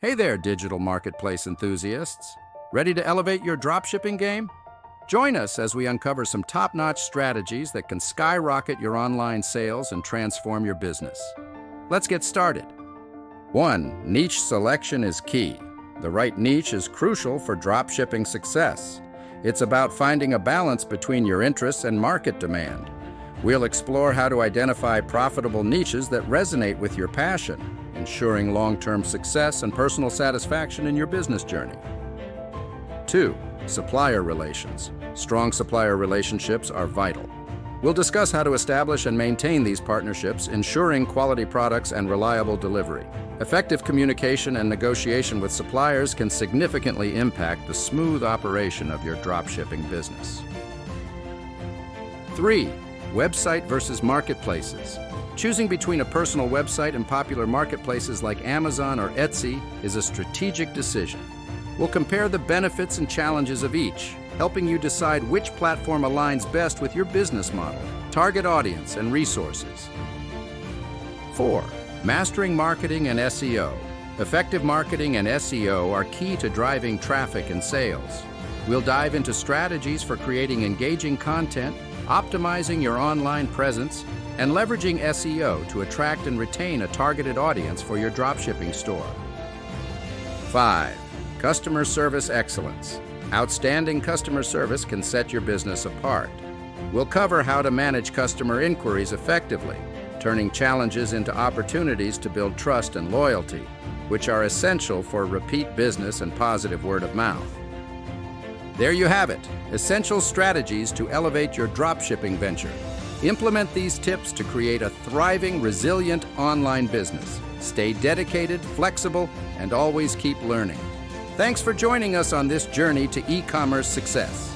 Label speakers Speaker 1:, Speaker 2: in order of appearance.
Speaker 1: Hey there, digital marketplace enthusiasts. Ready to elevate your dropshipping game? Join us as we uncover some top-notch strategies that can skyrocket your online sales and transform your business. Let's get started. 1. Niche selection is key. The right niche is crucial for dropshipping success. It's about finding a balance between your interests and market demand. We'll explore how to identify profitable niches that resonate with your passion, ensuring long-term success and personal satisfaction in your business journey. 2. Supplier relations. Strong supplier relationships are vital. We'll discuss how to establish and maintain these partnerships, ensuring quality products and reliable delivery. Effective communication and negotiation with suppliers can significantly impact the smooth operation of your dropshipping business. 3. Website versus marketplaces. Choosing between a personal website and popular marketplaces like Amazon or Etsy is a strategic decision. We'll compare the benefits and challenges of each, helping you decide which platform aligns best with your business model, target audience, and resources. 4. Mastering marketing and SEO. Effective marketing and SEO are key to driving traffic and sales. We'll dive into strategies for creating engaging content, optimizing your online presence, and leveraging SEO to attract and retain a targeted audience for your dropshipping store. 5. Customer service excellence. Outstanding customer service can set your business apart. We'll cover how to manage customer inquiries effectively, turning challenges into opportunities to build trust and loyalty, which are essential for repeat business and positive word of mouth. There you have it, essential strategies to elevate your dropshipping venture. Implement these tips to create a thriving, resilient online business. Stay dedicated, flexible, and always keep learning. Thanks for joining us on this journey to e-commerce success.